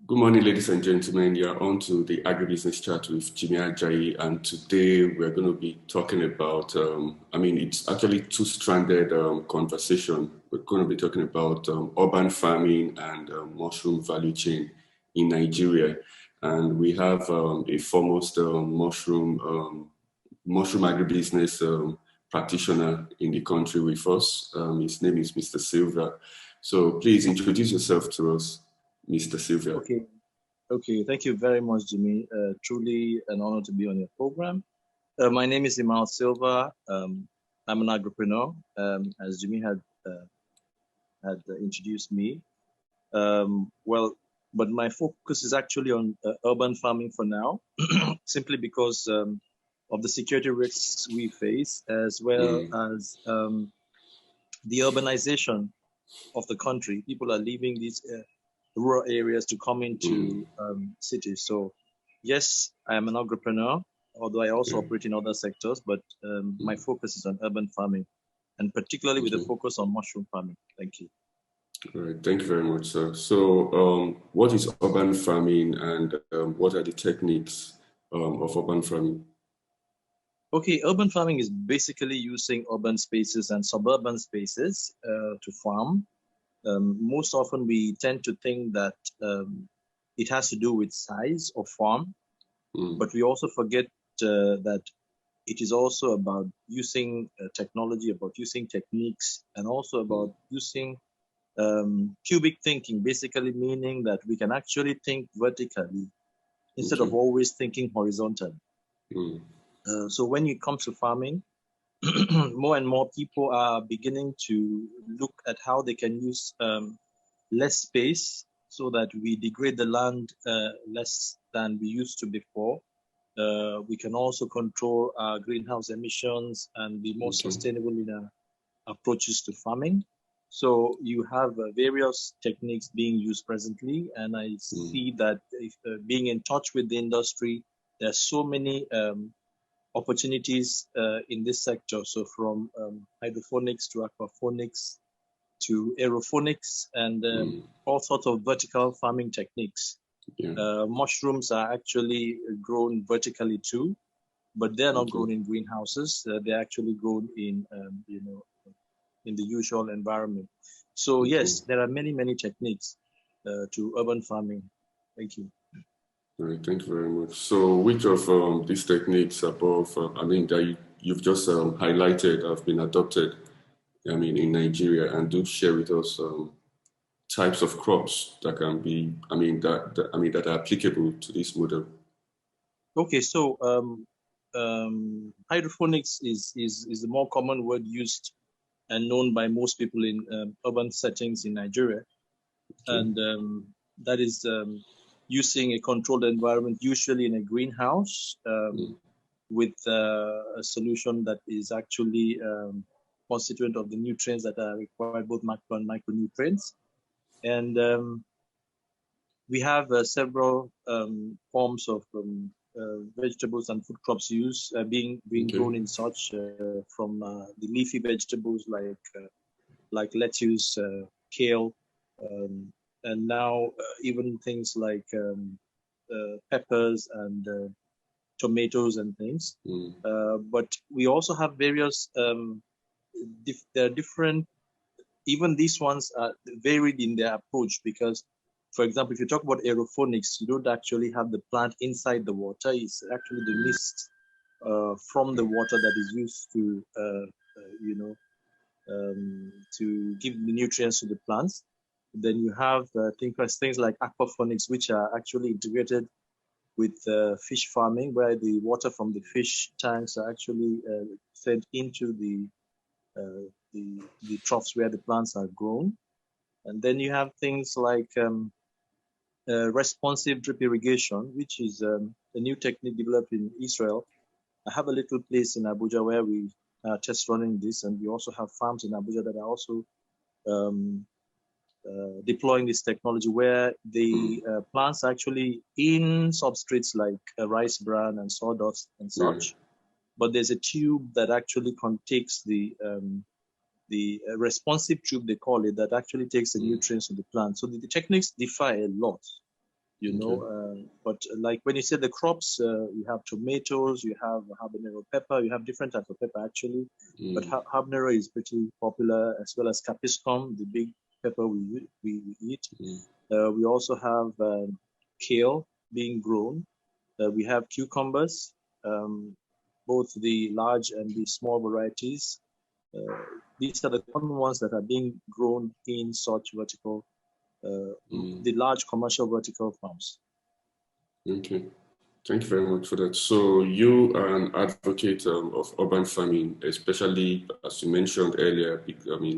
Good morning, ladies and gentlemen. You're on to the Agribusiness Chat with Jinmi Ajayi, and today we're going to be talking about, it's actually two-stranded conversation. We're going to be talking about urban farming and mushroom value chain in Nigeria. And we have a foremost mushroom agribusiness practitioner in the country with us. His name is Mr. Silva. So please introduce yourself to us, Mr. Silva. Okay. Thank you very much, Jimmy. Truly an honor to be on your program. My name is Imal Silva. I'm an agripreneur, as Jimmy had introduced me. But my focus is actually on urban farming for now, simply because of the security risks we face, as well as the urbanization of the country. People are leaving these rural areas to come into cities. So yes, I am an agripreneur, although I also operate in other sectors, but my focus is on urban farming, and particularly with a focus on mushroom farming. Thank you. All right, thank you very much, sir. So what is urban farming, and what are the techniques of urban farming? Okay, urban farming is basically using urban spaces and suburban spaces to farm. Most often we tend to think that it has to do with size of farm, but we also forget that it is also about using technology, about using techniques, and also about using cubic thinking, basically meaning that we can actually think vertically instead of always thinking horizontally. So when it comes to farming, more and more people are beginning to look at how they can use less space so that we degrade the land less than we used to before. We can also control our greenhouse emissions and be more sustainable in our approaches to farming. So you have various techniques being used presently, and I see that being in touch with the industry, there are so many opportunities in this sector. So from hydroponics to aquaponics to aeroponics and all sorts of vertical farming techniques. Mushrooms are actually grown vertically too, but they're not grown in greenhouses. They're actually grown in, in the usual environment. So yes, there are many, many techniques to urban farming. Thank you. All right, thank you very much. So which of these techniques above, that you've just highlighted have been adopted, in Nigeria, and do share with us types of crops that can be, that are applicable to this model? Okay, so hydroponics is the more common word used and known by most people in urban settings in Nigeria, and that is using a controlled environment, usually in a greenhouse, with a solution that is actually constituent of the nutrients that are required, both macro and micronutrients. And we have several forms of vegetables and food crops used being grown in such from the leafy vegetables like lettuce, kale, and now even things like peppers and tomatoes and things. But we also have various, there are different, even these ones are varied in their approach, because, for example, if you talk about aeroponics, you don't actually have the plant inside the water. It's actually the mist from the water that is used to, to give the nutrients to the plants. Then you have things like aquaponics, which are actually integrated with fish farming, where the water from the fish tanks are actually fed into the troughs where the plants are grown. And then you have things like responsive drip irrigation, which is a new technique developed in Israel. I have a little place in Abuja where we are test running this, and we also have farms in Abuja that are also deploying this technology, where the plants are actually in substrates like rice bran and sawdust and such, but there's a tube that actually takes the responsive tube, they call it, that actually takes the nutrients of the plant. So the techniques differ a lot. you know. But like when you say the crops, you have tomatoes, you have habanero pepper, you have different types of pepper actually. But habanero is pretty popular, as well as capsicum, the big pepper we eat. We also have kale being grown. We have cucumbers, both the large and the small varieties. These are the common ones that are being grown in such vertical, the large commercial vertical farms. Okay, thank you very much for that. So you are an advocate of urban farming, especially as you mentioned earlier.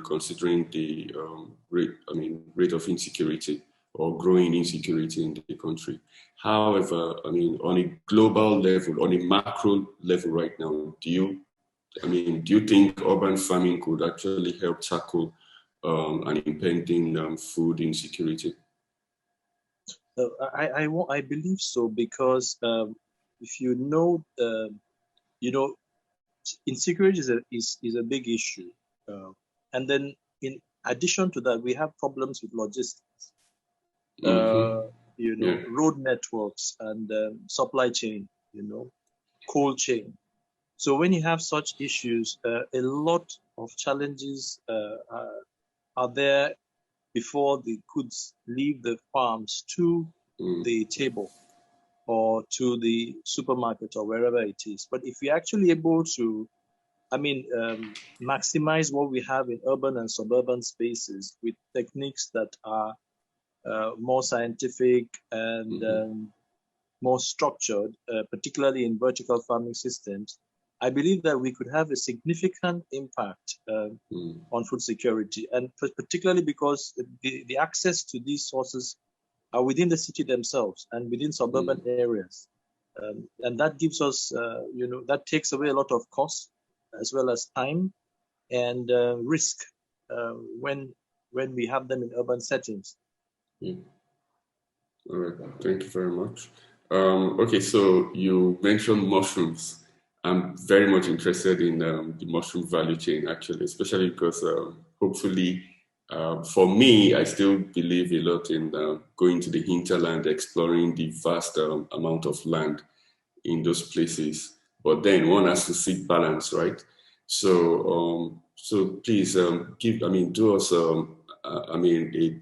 Considering the rate of insecurity or growing insecurity in the country. However, on a global level, on a macro level, right now, do you think urban farming could actually help tackle an impending food insecurity? I believe so, because if you know, insecurity is a big issue, and then in addition to that, we have problems with logistics, road networks and supply chain, cold chain. So when you have such issues, a lot of challenges are there before the goods leave the farms to the table or to the supermarket or wherever it is. But if we're actually able to, maximize what we have in urban and suburban spaces with techniques that are more scientific and more structured, particularly in vertical farming systems, I believe that we could have a significant impact on food security, and particularly because the access to these sources are within the city themselves and within suburban areas. And that gives us, that takes away a lot of cost as well as time and risk when we have them in urban settings. All right, thank you very much. Okay, so you mentioned mushrooms. I'm very much interested in the mushroom value chain, actually, especially because hopefully, for me, I still believe a lot in going to the hinterland, exploring the vast amount of land in those places. But then one has to seek balance, right? So, please do us a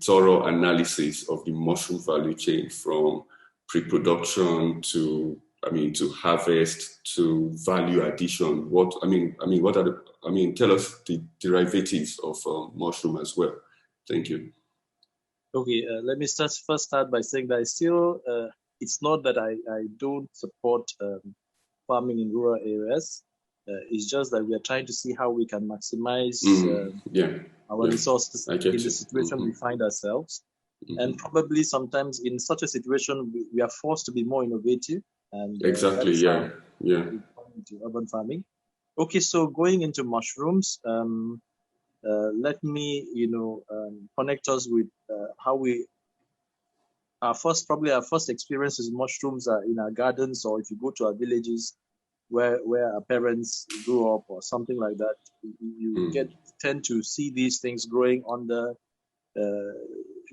thorough analysis of the mushroom value chain from pre-production to harvest to value addition. Tell us the derivatives of mushroom as well. Thank you. Okay, let me first start by saying that it's not that I don't support farming in rural areas. It's just that we are trying to see how we can maximize our resources in the situation we find ourselves. And probably sometimes in such a situation, we are forced to be more innovative. And exactly, into urban farming. Okay, so going into mushrooms, let me, connect us with how our first experiences with mushrooms are in our gardens, or if you go to our villages where our parents grew up or something like that, you tend to see these things growing under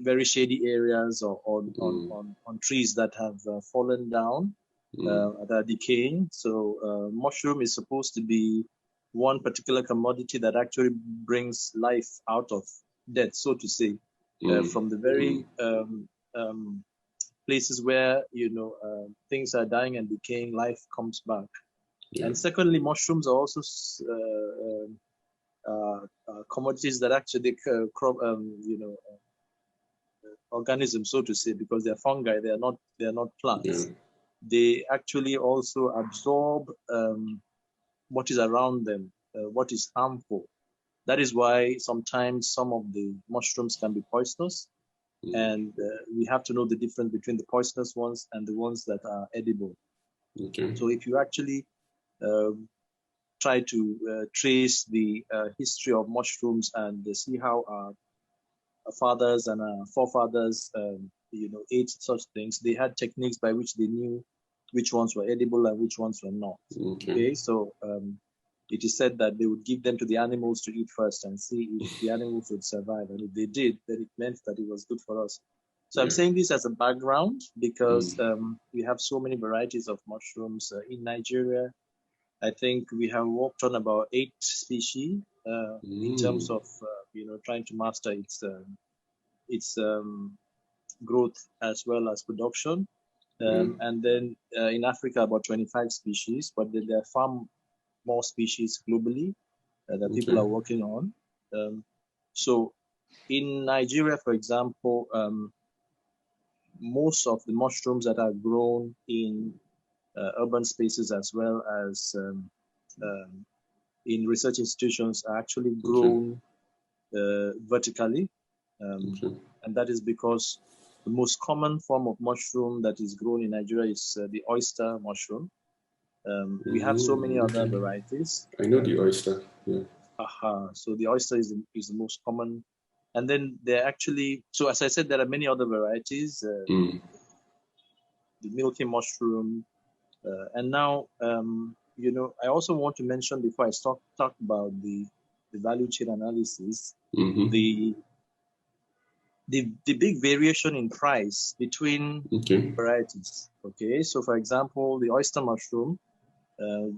very shady areas or on trees that have fallen down, that are decaying. So mushroom is supposed to be one particular commodity that actually brings life out of death, so to say, from the very places where things are dying and decaying, life comes back. And secondly, mushrooms are also commodities that actually organisms, so to say, because they're fungi, they're not plants. They actually also absorb what is around them, what is harmful. That is why sometimes some of the mushrooms can be poisonous, and we have to know the difference between the poisonous ones and the ones that are edible. So if you actually try to trace the history of mushrooms and see how our fathers and our forefathers ate such things, they had techniques by which they knew which ones were edible and which ones were not. Okay, so it is said that they would give them to the animals to eat first and see if the animals would survive, and if they did, then it meant that it was good for us. So I'm saying this as a background because we have so many varieties of mushrooms in Nigeria. I think we have worked on about 8 species in terms of trying to master its growth as well as production. And then in Africa, about 25 species, but there are far more species globally that people are working on. So in Nigeria, for example, most of the mushrooms that are grown in urban spaces as well as in research institutions are actually grown vertically. And that is because the most common form of mushroom that is grown in Nigeria is the oyster mushroom. We have so many other varieties. I know the oyster. Yeah. So the oyster is the most common. And then they're actually, so as I said, there are many other varieties. The milky mushroom. And now, I also want to mention before I talk about the value chain analysis, the big variation in price between varieties. Okay, so for example, the oyster mushroom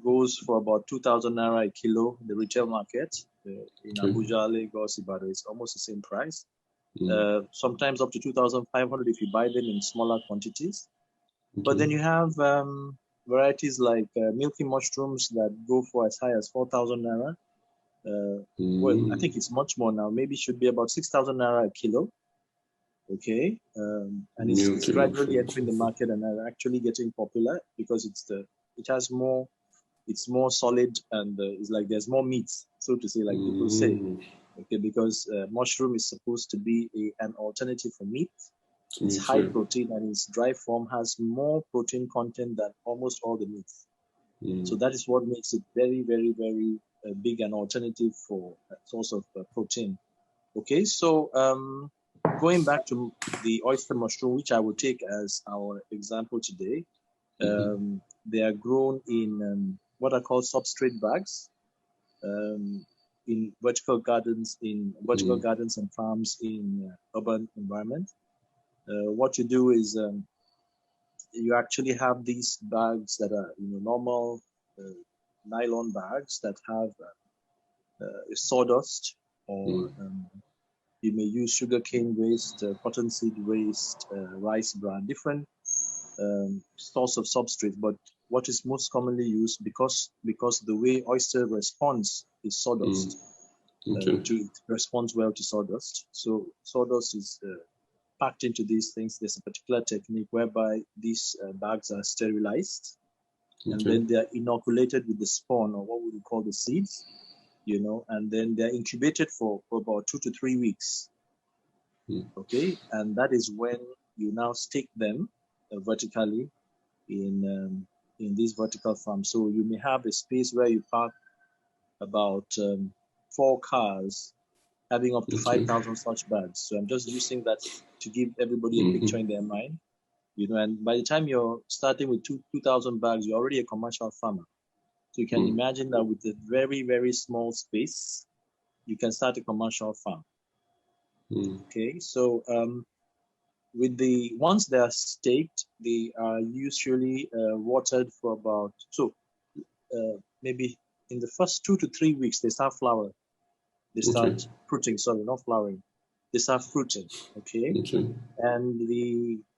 goes for about 2,000 naira a kilo in the retail market. In Abuja, Lagos, Ibadan, it's almost the same price. Sometimes up to 2,500 if you buy them in smaller quantities. But then you have varieties like milky mushrooms that go for as high as 4,000 naira. Well, I think it's much more now. Maybe it should be about 6,000 naira a kilo. Okay, and it's gradually entering the market and actually getting popular because it's more solid and it's like there's more meat, so to say, like people say. Okay, because mushroom is supposed to be an alternative for meat. It's high protein and its dry form has more protein content than almost all the meats. So that is what makes it very, very, very big an alternative for a source of protein. Okay, so going back to the oyster mushroom, which I will take as our example today, they are grown in what are called substrate bags in vertical gardens and farms in urban environment. What you do is you actually have these bags that are normal nylon bags that have sawdust, or you may use sugarcane waste, cottonseed waste, rice bran, different sorts of substrate. But what is most commonly used, because the way oyster responds is sawdust. It responds well to sawdust. So sawdust is packed into these things. There's a particular technique whereby these bags are sterilized, and then they are inoculated with the spawn, or what we would call the seeds, and then they're incubated for about 2 to 3 weeks. Okay, and that is when you now stick them vertically in this vertical farm. So you may have a space where you park about 4 cars having up to 5,000 such bags. So I'm just using that to give everybody a picture in their mind, and by the time you're starting with 2,000 bags, you're already a commercial farmer. So you can imagine that with a very, very small space, you can start a commercial farm. Okay, so once they are staked, they are usually watered for about, maybe in the first 2 to 3 weeks, they start flowering. They start fruiting, sorry, not flowering. They start fruiting, okay? And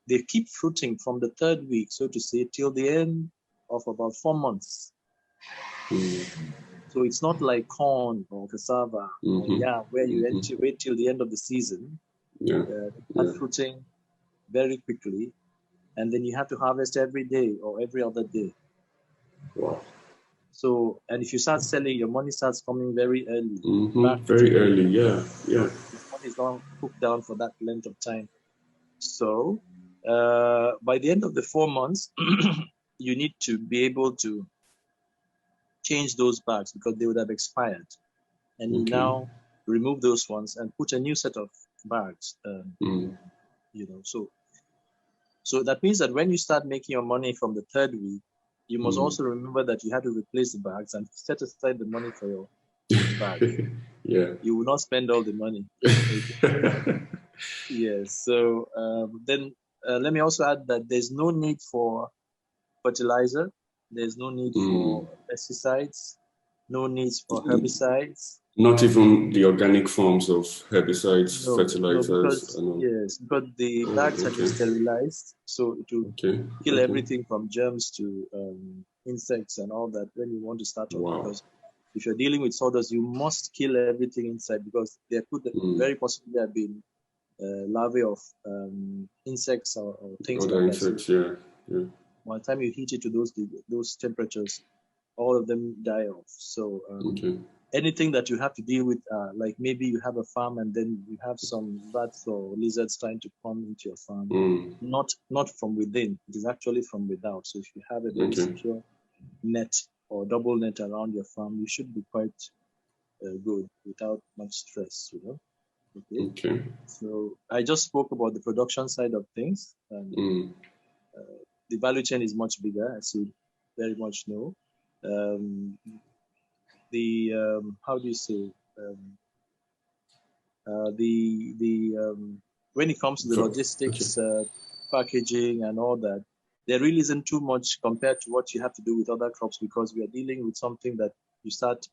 they keep fruiting from the 3rd week, so to say, till the end of about 4 months. So it's not like corn or cassava or where you wait till the end of the season. They start fruiting very quickly, and then you have to harvest every day or every other day. Wow. So, and if you start selling, your money starts coming very early. Very early, yeah. Your money is not cooked down for that length of time. So, by the end of the 4 months, you need to be able to change those bags because they would have expired. And you now remove those ones and put a new set of bags. So that means that when you start making your money from the 3rd week, you must also remember that you have to replace the bags and set aside the money for your bag. You will not spend all the money. Yes. So then let me also add that there's no need for fertilizer. There's no need for pesticides. No needs for herbicides. Not even the organic forms of herbicides, No, no, fertilizers, because and all. yes, because the Oh, bags have been okay, sterilized, so it will okay, kill okay. everything from germs to insects and all that when you want to start off. Wow. Because if you're dealing with sawdust, you must kill everything inside because there could very possibly have been larvae of insects or things Other like that. So insects, yeah, yeah. by the time you heat it to those temperatures, all of them die off. So Okay. anything that you have to deal with, like maybe you have a farm and then you have some rats or lizards trying to come into your farm, not from within, it is actually from without. So if you have a very Okay. secure net or double net around your farm, you should be quite good without much stress, you know. Okay. Okay. So I just spoke about the production side of things, and the value chain is much bigger, as you very much know. The how do you say when it comes to the Okay. logistics, packaging, and all that, there really isn't too much compared to what you have to do with other crops because we are dealing with something that you start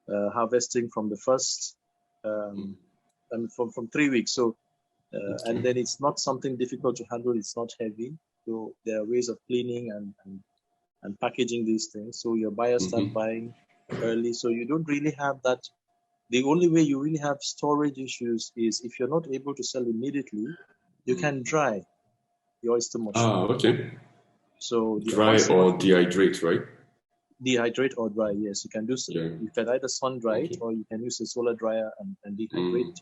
harvesting from the first and from 3 weeks. So and then it's not something difficult to handle. It's not heavy. So there are ways of cleaning and packaging these things. So your buyers start buying early. So you don't really have that. The only way you really have storage issues is if you're not able to sell immediately, you can dry the oyster mushroom. Ah, okay. So the Dry oyster or mushroom, dehydrate, right? dehydrate or dry. Yes, you can do. Yeah. You can either sun dry it Okay. or you can use a solar dryer and dehydrate it.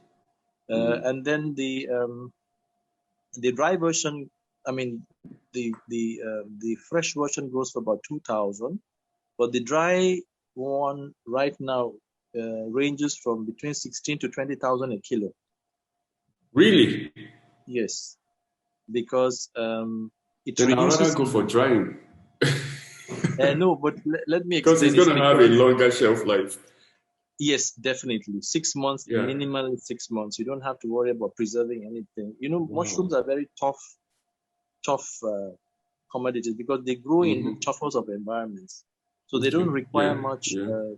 And then the dry version, I mean, the fresh version goes for about 2,000, but the dry one right now ranges from between 16 to 20,000 a kilo. Really? Yes, because it Then I'd rather reduces go for in. drying. No, but let me Because it's explain. It's going to have a because longer shelf life. yes, definitely 6 months, Yeah. minimally 6 months. You don't have to worry about preserving anything. You know, Wow. mushrooms are very tough commodities because they grow in the toughest of environments. So they Okay. don't require Yeah. much, Yeah.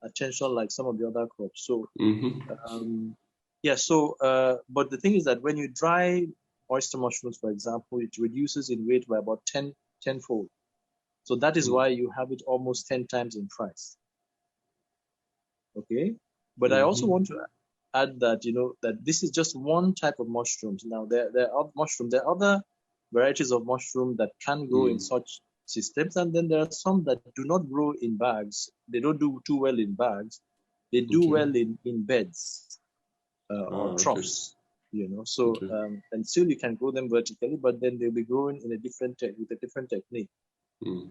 attention like some of the other crops. So, Mm-hmm. yeah. So, but the thing is that when you dry oyster mushrooms, for example, it reduces in weight by about 10-fold. So that is why you have it almost 10 times in price. Okay. But I also want to add that, that this is just one type of mushrooms. Now, there are mushrooms, there are other varieties of mushroom that can grow in such systems. And then there are some that do not grow in bags. They don't do too well in bags. They do Okay. well in beds or Okay. troughs, So, Okay. and still you can grow them vertically, but then they'll be growing in with a different technique.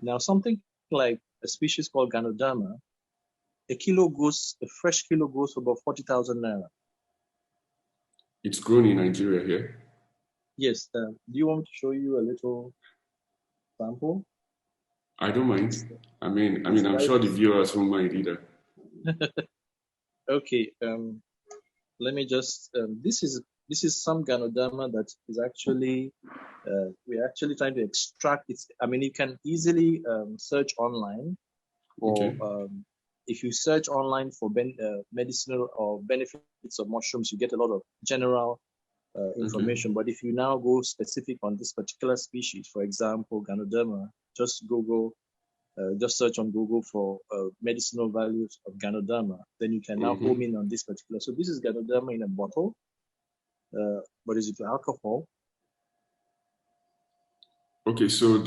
Now, something like a species called Ganoderma, a fresh kilo goes for about 40,000 naira. It's grown in Nigeria here. Yes. Do you want me to show you a little sample? I don't mind. It's I'm right. sure the viewers won't mind either. Okay. Let me just. This is some Ganoderma that is actually. We're actually trying to extract it. I mean, you can easily search online for. Okay. If you search online for medicinal or benefits of mushrooms, you get a lot of general information. But if you now go specific on this particular species, for example, Ganoderma, just search on Google for medicinal values of Ganoderma. Then you can now home in on this particular. So this is Ganoderma in a bottle. But is it alcohol? Okay, so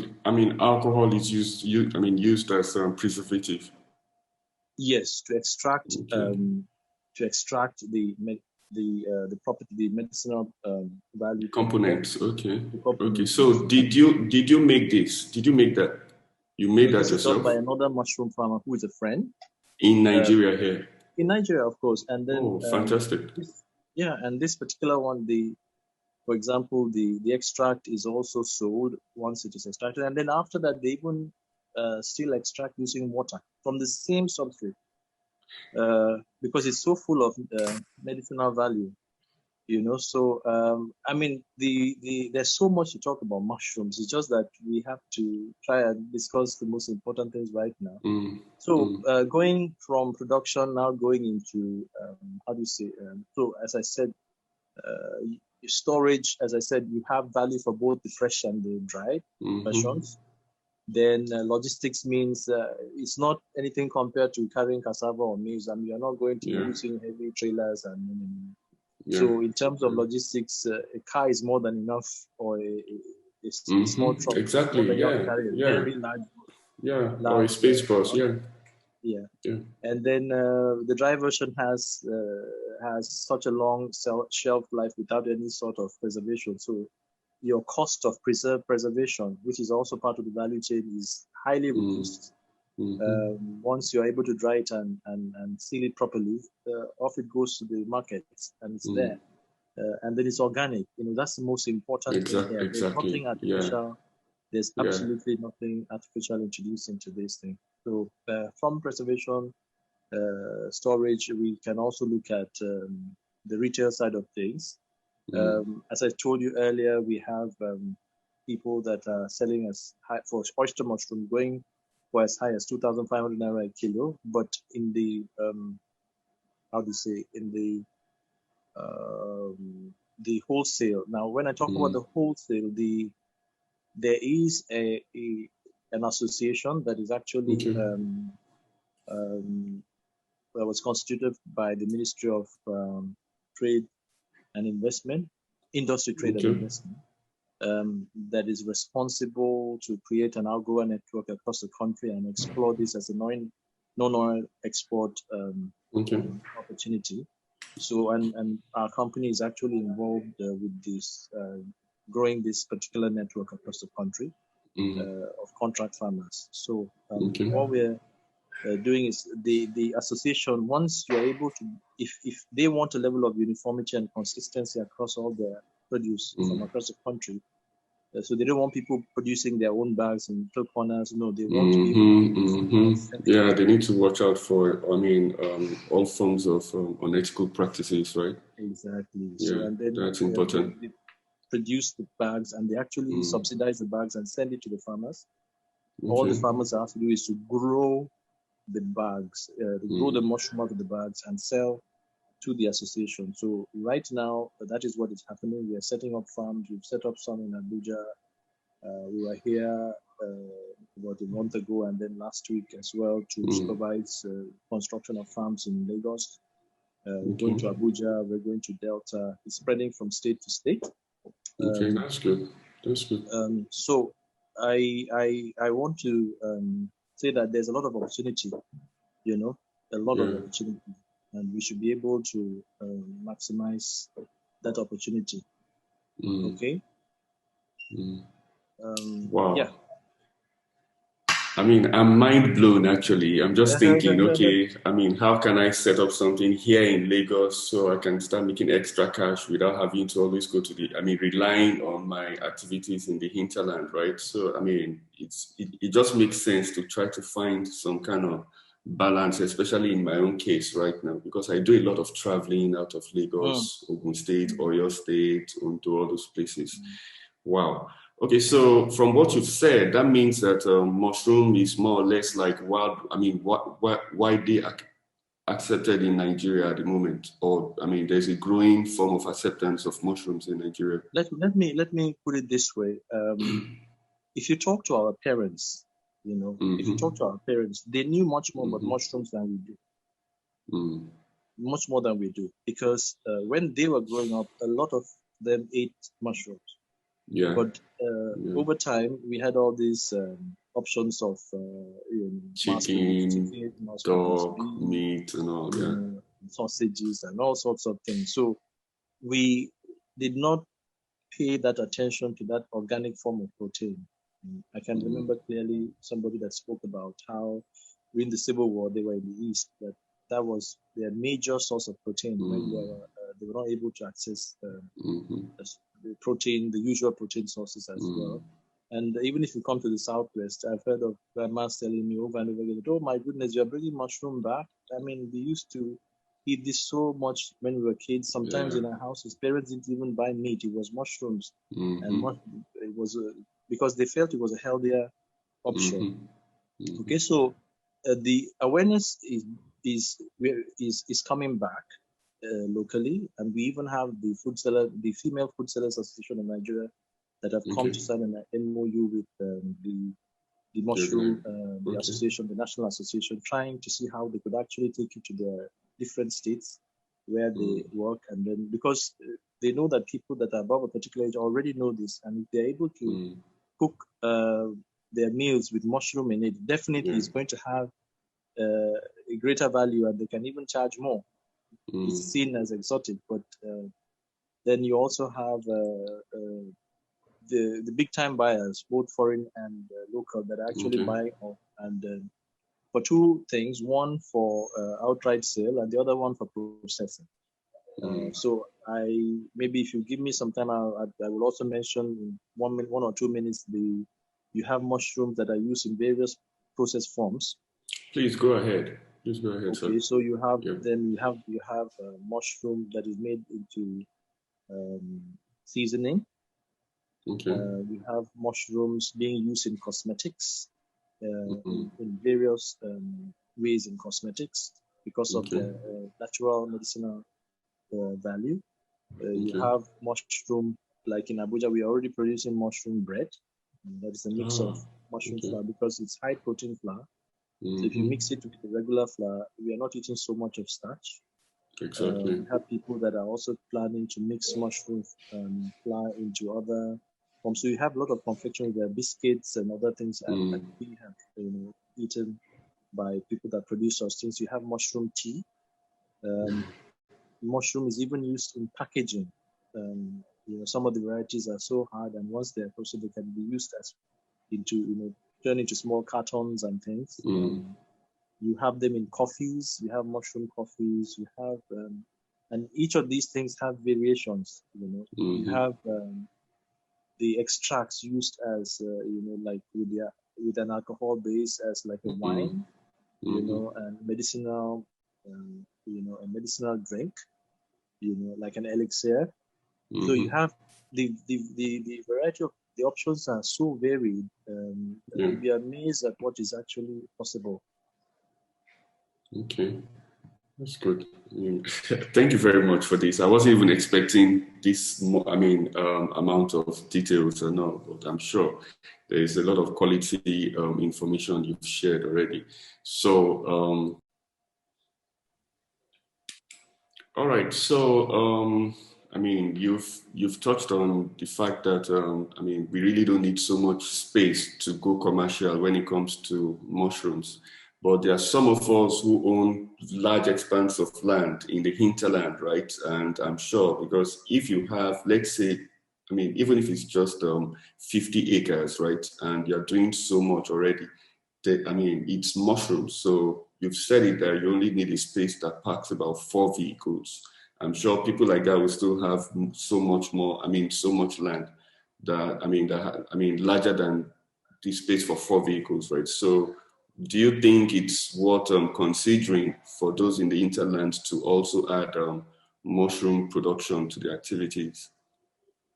alcohol is used as preservative. Yes, to extract Okay. the property, the medicinal value component. Components. Okay. The Okay. component, So yes. did you make this? Did you make that? You made No, that this is done yourself by another mushroom farmer who is a friend. in Nigeria here? In Nigeria, of course. And then, Oh, fantastic. and this particular one, for example, the extract is also sold once it is extracted. And then after that, they even still extract using water from the same substrate because it's so full of medicinal value. So I mean, there's so much to talk about mushrooms. It's just that we have to try and discuss the most important things right now. So going from production now going into how do you say? So as I said, storage. As I said, you have value for both the fresh and the dried versions. Then logistics means it's not anything compared to carrying cassava or maize. I mean, you're not going to be using heavy trailers and. So in terms of logistics, a car is more than enough, or a small truck exactly. more than enough to carry a very large. Or a space bus. Yeah. And then the dry version has such a long shelf life without any sort of preservation. So your cost of preservation, which is also part of the value chain, is highly reduced. Once you're able to dry it and seal it properly, off it goes to the market and it's there. And then it's organic. That's the most important thing here. There's nothing artificial. There's absolutely nothing artificial introduced into this thing. So from preservation, storage, we can also look at the retail side of things. As I told you earlier, we have people that are selling as high for oyster mushroom going for as high as 2,500 naira a kilo, but in the how do you say, in the wholesale. Now, when I talk about the wholesale, there is an association that is actually that was constituted by the Ministry of Trade and Investment, Industry, Trade and Investment, that is responsible to create an agro network across the country and explore this as a non-oil export opportunity. So, and our company is actually involved with this, growing this particular network across the country of contract farmers. So, what we're doing is the association, once you're able to, if they want a level of uniformity and consistency across all their produce from across the country, so they don't want people producing their own bags in little corners. No, they want to be able to they need to watch out for, all forms of unethical practices, right? Exactly. So, and then that's important. They produce the bags and they actually subsidize the bags and send it to the farmers. All the farmers have to do is to grow the bags, grow the mushroom out of the bags and sell to the association. So right now, that is what is happening. We are setting up farms. We've set up some in Abuja. We were here about a month ago and then last week as well to supervise construction of farms in Lagos. We're going to Abuja. We're going to Delta. It's spreading from state to state. That's good. That's good. So I want to say that there's a lot of opportunity, a lot of opportunity, and we should be able to maximize that opportunity. Okay. Wow. Yeah. I mean, I'm mind blown actually. I'm just thinking, okay, I mean, how can I set up something here in Lagos so I can start making extra cash without having to always go to relying on my activities in the hinterland, right? So, I mean, it just makes sense to try to find some kind of balance, especially in my own case right now, because I do a lot of traveling out of Lagos, Ogun State, Oyo State, onto all those places. Wow. Okay, so from what you've said, that means that mushroom is more or less like widely accepted in Nigeria at the moment, or there's a growing form of acceptance of mushrooms in Nigeria. Let me put it this way: if you talk to our parents, if you talk to our parents, they knew much more about mushrooms than we do. Much more than we do, because when they were growing up, a lot of them ate mushrooms. But over time, we had all these options of chicken, dog, meat, and all sausages and all sorts of things. So we did not pay that attention to that organic form of protein. I can remember clearly somebody that spoke about how during the Civil War they were in the East, that was their major source of protein when they were not able to access the protein, the usual protein sources as well. And even if you come to the Southwest, I've heard of grandmas telling me over and over again, oh my goodness, you're bringing mushroom back. I mean, we used to eat this so much when we were kids. Sometimes Yeah. in our houses, parents didn't even buy meat; it was mushrooms, and it was because they felt it was a healthier option. Okay, so the awareness is coming back locally, and we even have the Female Food Sellers Association of Nigeria, that have come to sign an MOU with the mushroom, the association, the national association, trying to see how they could actually take it to their different states where they work, and then because they know that people that are above a particular age already know this, and if they're able to cook their meals with mushroom in it, definitely is going to have a greater value, and they can even charge more. It's seen as exotic, but then you also have the big time buyers, both foreign and local, that are actually buying off, and for two things: one for outright sale, and the other one for processing. So maybe if you give me some time, I will also mention in 1 or 2 minutes you have mushrooms that are used in various process forms. Please go ahead. Please go ahead, okay, sir. so you have you have mushroom that is made into seasoning. We have mushrooms being used in cosmetics, in various ways in cosmetics because of the natural medicinal value. You have mushroom, like in Abuja, we are already producing mushroom bread. That is a mix of mushroom flour because it's high protein flour. So if you mix it with the regular flour, we are not eating so much of starch. Exactly. We have people that are also planning to mix mushroom flour into other forms. So you have a lot of confectionery, there, biscuits and other things that we have eaten by people that produce those things. You have mushroom tea. Mushroom is even used in packaging. Some of the varieties are so hard, and once they're processed, they can be used as turn into small cartons and things. You have them in coffees. You have mushroom coffees. You have, and each of these things have variations. You have the extracts used as like with an alcohol base as like a wine, and medicinal, a medicinal drink, like an elixir. So you have the variety of the options are so varied. You'll be amazed at what is actually possible. Okay, that's good. Thank you very much for this. I wasn't even expecting this, amount of details or no, but I'm sure there is a lot of quality information you've shared already. So, all right. So, you've touched on the fact that we really don't need so much space to go commercial when it comes to mushrooms. But there are some of us who own large expanse of land in the hinterland, right? And I'm sure because if you have, let's say, even if it's just 50 acres, right, and you're doing so much already, it's mushrooms. So you've said it that you only need a space that packs about 4 vehicles. I'm sure people like that will still have so much more, so much land larger than the space for 4 vehicles, right? So do you think it's worth considering for those in the hinterland to also add mushroom production to the activities?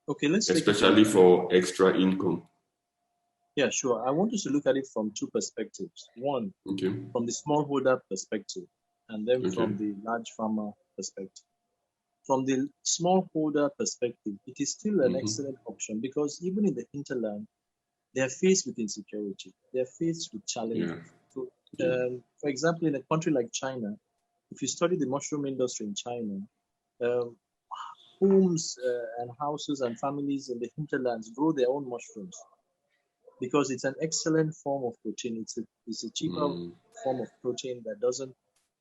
Okay, let's especially for extra income. Yeah, sure. I want us to look at it from two perspectives. One, from the smallholder perspective, and then from the large farmer perspective. From the smallholder perspective, it is still an excellent option because even in the hinterland, they are faced with insecurity. They are faced with challenges. So, for example, in a country like China, if you study the mushroom industry in China, homes and houses and families in the hinterlands grow their own mushrooms because it's an excellent form of protein. It's a cheaper form of protein that doesn't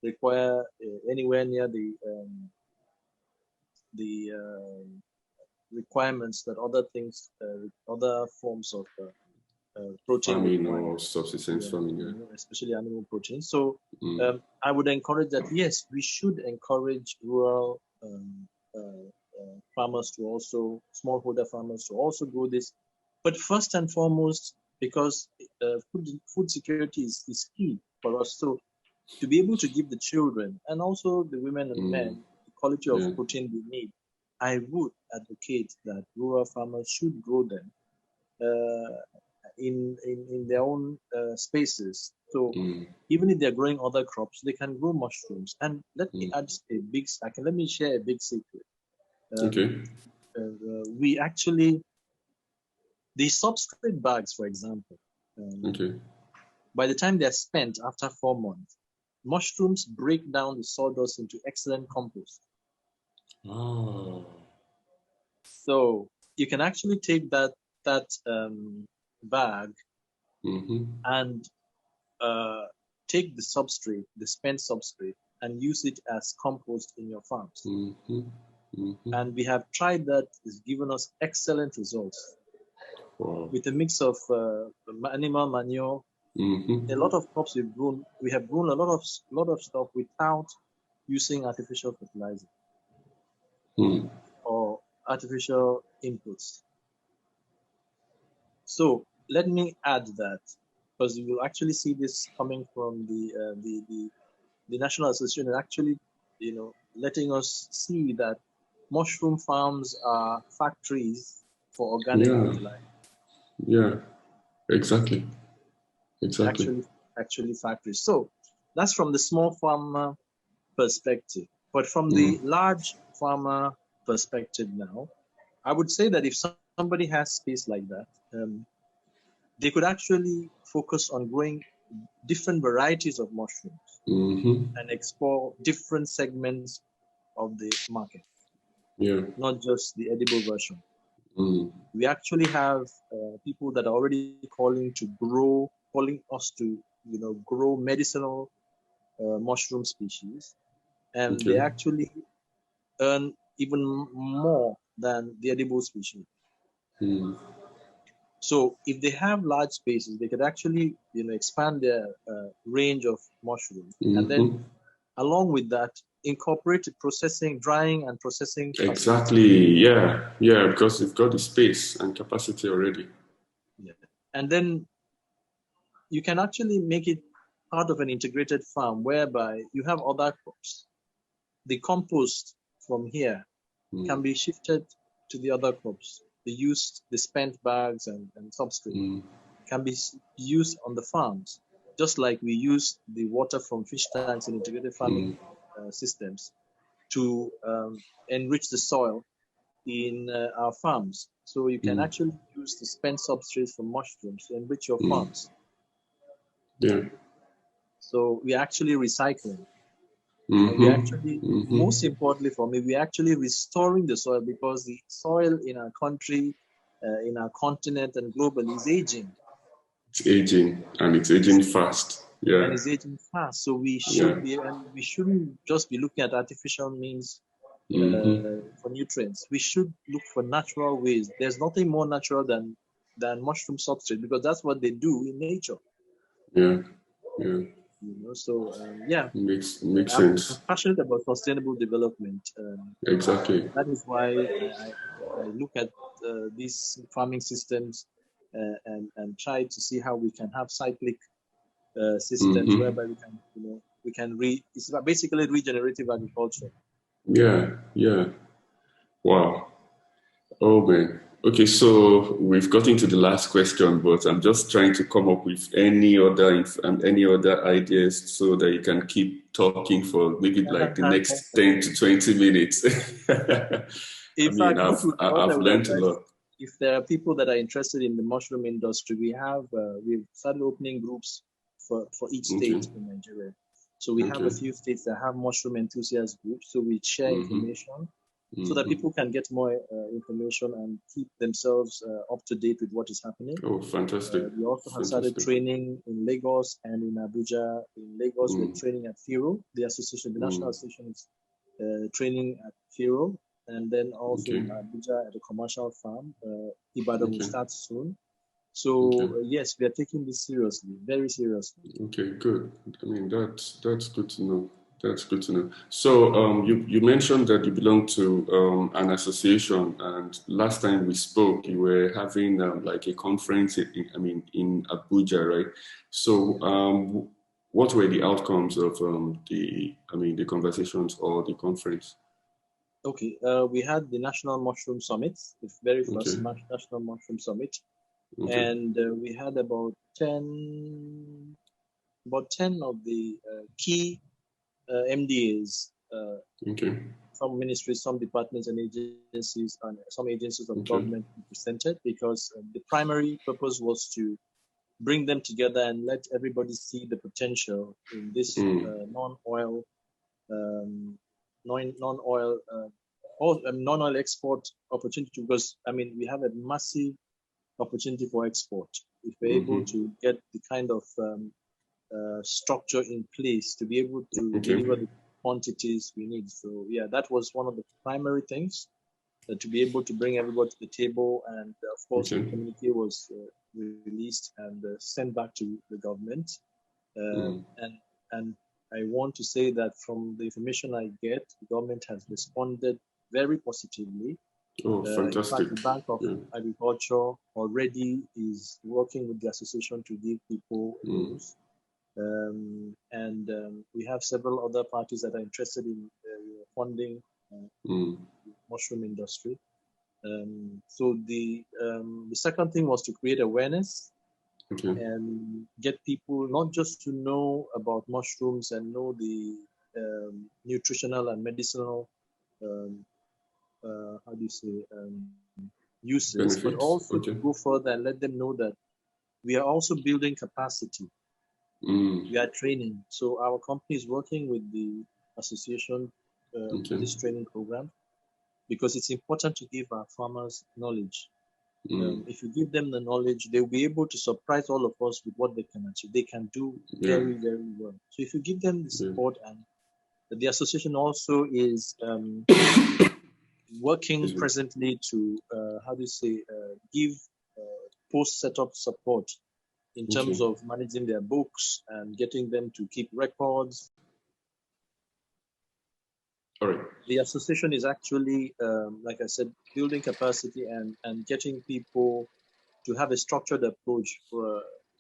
require anywhere near the requirements that other things, other forms of protein require. Or subsistence farming, especially animal protein. So I would encourage that. Yes, we should encourage rural farmers to also, smallholder farmers to also grow this. But first and foremost, because food security is key for us. So to be able to give the children and also the women and men the quality of protein we need, I would advocate that rural farmers should grow them in their own spaces. So even if they're growing other crops, they can grow mushrooms. And let me add let me share a big secret. We actually, the substrate bags, for example, by the time they're spent after 4 months, mushrooms break down the sawdust into excellent compost. Oh. So you can actually take that bag and take the substrate, the spent substrate, and use it as compost in your farms. And we have tried that. It's given us excellent results. Wow. With a mix of animal manure, a lot of crops we have grown a lot of stuff without using artificial fertilizer or artificial inputs. So let me add that, because you will actually see this coming from the National Association, actually, letting us see that mushroom farms are factories for organic fertilizer. Yeah, exactly. Actually factories. So that's from the small farmer perspective. But from the large farmer perspective now, I would say that if somebody has space like that, they could actually focus on growing different varieties of mushrooms and explore different segments of the market. Not just the edible version. We actually have people that are already calling us to grow medicinal mushroom species, and they actually earn even more than the edible species. So if they have large spaces, they could actually expand their range of mushrooms, and then along with that, incorporate processing, drying and processing facilities. Exactly. Yeah, because they've got the space and capacity already. And then you can actually make it part of an integrated farm whereby you have other crops. The compost from here can be shifted to the other crops. The spent bags and substrate can be used on the farms, just like we use the water from fish tanks in integrated farming systems to enrich the soil in our farms. So you can actually use the spent substrates from mushrooms to enrich your farms. So we are actually recycling. And we actually, most importantly for me, we're actually restoring the soil, because the soil in our country, in our continent and globally is aging. It's aging, and it's aging fast. And it's aging fast. So we should be, and we shouldn't just be looking at artificial means for nutrients. We should look for natural ways. There's nothing more natural than mushroom substrate, because that's what they do in nature. So makes sense. I'm passionate about sustainable development. Exactly. That is why I look at these farming systems and try to see how we can have cyclic systems whereby we can it's basically regenerative agriculture. Yeah. Wow. Oh man. Okay, so we've gotten to the last question, but I'm just trying to come up with any other ideas so that you can keep talking for maybe like the next 10 to 20 minutes. I've learned a lot. If there are people that are interested in the mushroom industry, we've started opening groups for each state in Nigeria. So we have a few states that have mushroom enthusiast groups. So we share information so that people can get more information and keep themselves up to date with what is happening. Oh, fantastic. We also have started training in Lagos and in Abuja. In Lagos, we're training at FIRO, the National Association is training at FIRO, and then also in Abuja at a commercial farm. Ibadan will start soon. So yes, we are taking this seriously, very seriously. Okay, good. I mean, that's good to know. That's good to know. So you mentioned that you belong to an association, and last time we spoke, you were having like a conference in Abuja, right? So what were the outcomes of the conversations or the conference? Okay, we had the National Mushroom Summit, the very first Okay. National Mushroom Summit, Okay. and we had about 10 of the key MDAs, Okay. some ministries, some departments and agencies, and some agencies of government presented, because the primary purpose was to bring them together and let everybody see the potential in this non-oil non-oil export opportunity, because we have a massive opportunity for export if we're able to get the kind of structure in place to be able to deliver the quantities we need. So yeah, that was one of the primary things, to be able to bring everybody to the table. And of course, the communique was released and sent back to the government. And I want to say that from the information I get, the government has responded very positively. Oh, fantastic. In fact, the Bank of Agriculture already is working with the association to give people loans. We have several other parties that are interested in funding the mushroom industry. So the second thing was to create awareness and get people not just to know about mushrooms and know the nutritional and medicinal uses, benefits, but also to go further and let them know that we are also building capacity. We are training. So our company is working with the association, this training program, because it's important to give our farmers knowledge. If you give them the knowledge, they'll be able to surprise all of us with what they can achieve. They can do very, very well. So if you give them the support, and the association also is working presently to, give post-setup support in terms of managing their books and getting them to keep records. All right. The association is actually, like I said, building capacity and getting people to have a structured approach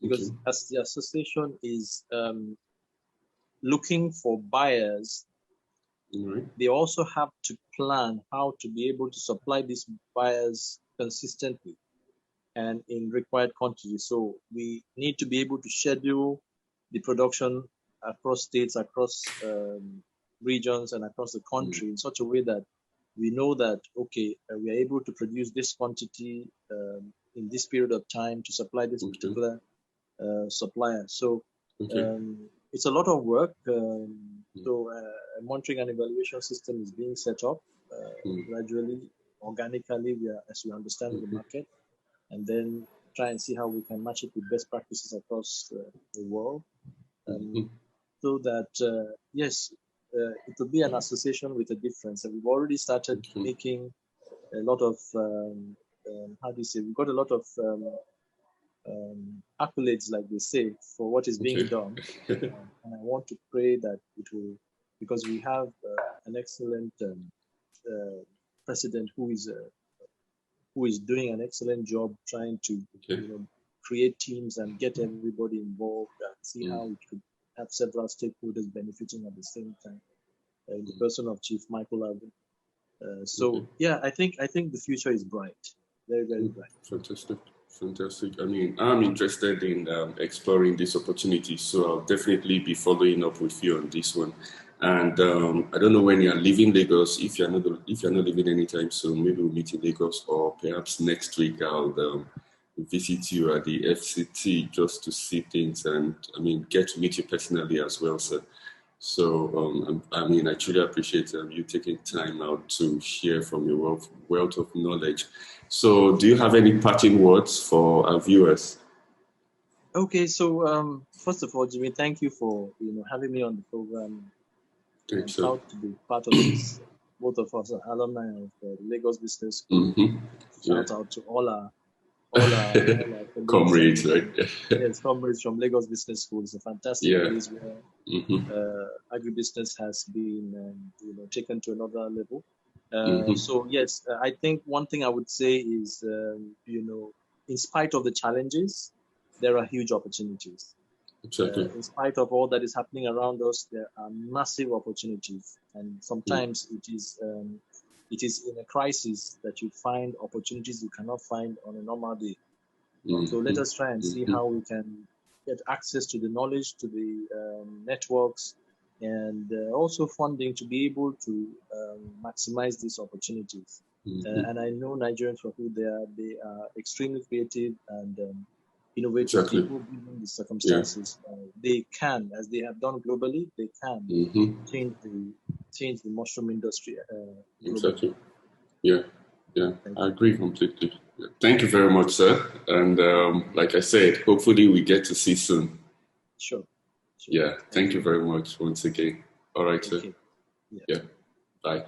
because as the association is looking for buyers, they also have to plan how to be able to supply these buyers consistently and in required quantity. So we need to be able to schedule the production across states, across regions, and across the country in such a way that we know that, we are able to produce this quantity in this period of time to supply this particular supplier. So it's a lot of work. So a monitoring and evaluation system is being set up gradually, organically, as we understand the market, and then try and see how we can match it with best practices across the world. So that, it will be an association with a difference. And we've already started making a lot of, we've got a lot of accolades, like they say, for what is being done. And I want to pray that it will, because we have an excellent president who is doing an excellent job trying to create teams and get everybody involved and see how we could have several stakeholders benefiting at the same time. In the person of Chief Michael Alvin. I think the future is bright, very, very bright. Fantastic. I mean, I'm interested in exploring this opportunity, so I'll definitely be following up with you on this one. And I don't know when you're leaving Lagos. If you're not leaving anytime soon, maybe we'll meet in Lagos, or perhaps next week I'll visit you at the FCT just to see things and get to meet you personally as well, sir. So, I truly appreciate you taking time out to share from your wealth of knowledge. So, do you have any parting words for our viewers? Okay, so first of all, Jimmy, thank you for having me on the program. I'm proud to be part of this. Both of us are alumni of the Lagos Business School. Shout out to all our comrades, right? Yes, comrades from Lagos Business School. It's a fantastic place where agribusiness has been taken to another level. So yes, I think one thing I would say is in spite of the challenges, there are huge opportunities. Exactly. In spite of all that is happening around us, there are massive opportunities, and sometimes it is in a crisis that you find opportunities you cannot find on a normal day. So let us try and see how we can get access to the knowledge, to the networks, and also funding to be able to maximize these opportunities. And I know Nigerians, for who they are extremely creative and innovative Exactly. people given the Yeah. circumstances. They can, as they have done globally, they can change the mushroom industry globally. Exactly. Yeah. Yeah. Thank I you. agree completely. Thank you very much, sir. And like I said, hopefully we get to see soon. Sure. Yeah. Thank Thank you. you very much once again. All right, sir. Okay. Yeah. Yeah. Bye.